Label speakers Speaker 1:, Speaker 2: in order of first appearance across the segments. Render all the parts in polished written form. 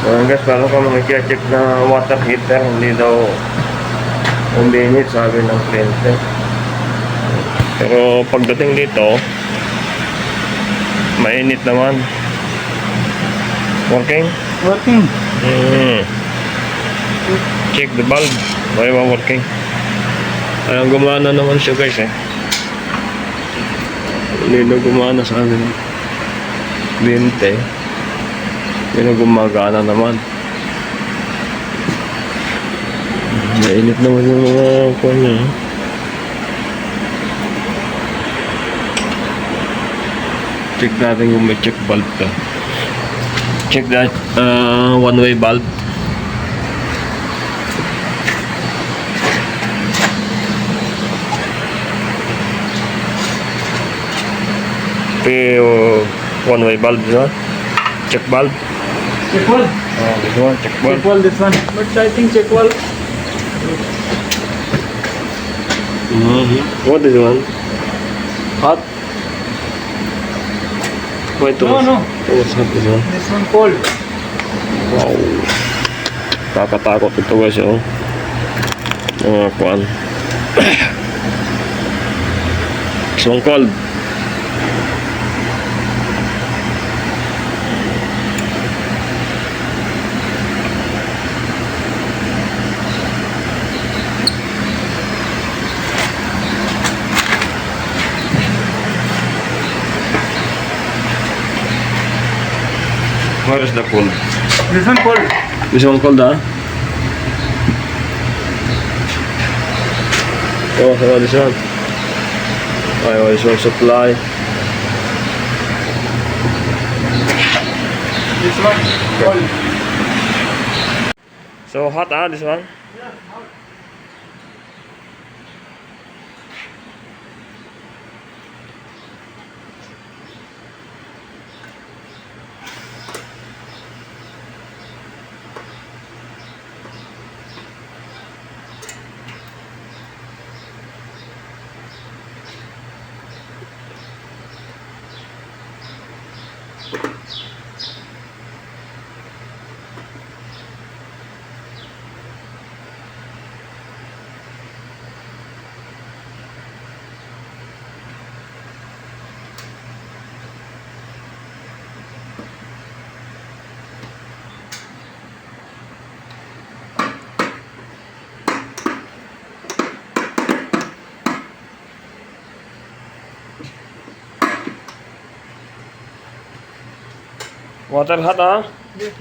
Speaker 1: Guys, paano ka mag-check na water heater, hindi daw uminit, sabi ng kliyente. Pero pagdating dito, mainit naman. Working?
Speaker 2: Working.
Speaker 1: Check the bulb. Why ba working? Ayun, gumana naman siya guys eh. Hindi na gumana sa amin. 20. Hindi na gumagana naman. Mainit naman yung mga kuha niya. Check natin kung may check bulb ka. Check that one-way bulb. One-way bulb, no? Check bulb.
Speaker 2: Check wall.
Speaker 1: Oh, this one, check bulb.
Speaker 2: Check wall, this one. But I think check wall.
Speaker 1: What is one? Hot? Wait,
Speaker 2: No.
Speaker 1: What's hot this one?
Speaker 2: This one cold.
Speaker 1: Wow. Kakatakot ito guys, oh. Mga kuan. This one cold. Where is the cold?
Speaker 2: This one cold.
Speaker 1: This one cold, ah? Oh, so this one. Oh, this one supply.
Speaker 2: This one cold.
Speaker 1: So hot, ah, this one?
Speaker 2: Yeah, hot.
Speaker 1: Water hot, ah?
Speaker 2: Yes.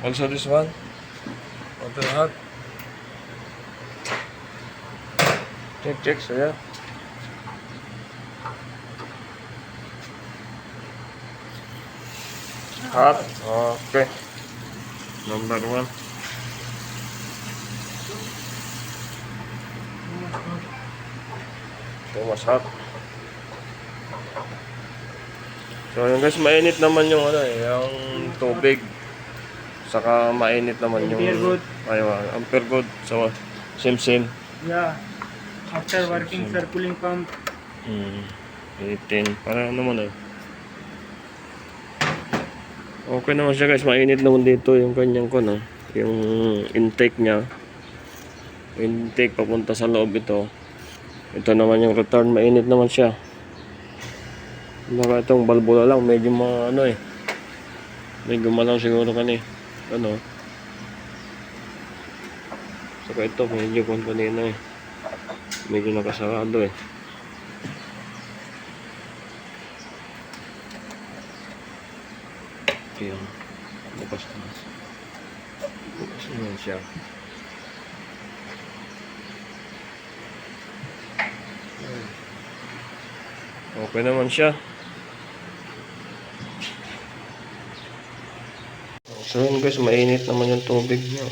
Speaker 1: Also this one. Water hot. Check, so yeah. Hot. Okay. Number 1. So mas hot. So yun guys, mainit naman yung ano eh, yung tubig. Saka mainit naman yung
Speaker 2: Ampere good.
Speaker 1: Ayun, ampere good. So same.
Speaker 2: Yeah. After working
Speaker 1: Same.
Speaker 2: circulating pump.
Speaker 1: 18. Parang naman eh. Okay naman siya guys, mainit naman dito yung kanyang kun, yung intake niya. Intake papunta sa loob ito. Ito naman yung return, mainit naman siya. Baka itong balbula lang, medyo ano eh. Medyo malang siguro kanina. Ano. Saka ito, medyo kun kanina eh. Medyo nakasarado eh. Ayan. Bukas na. Bukas naman siya. Okay naman siya. So yun guys, mainit naman yung tubig niya.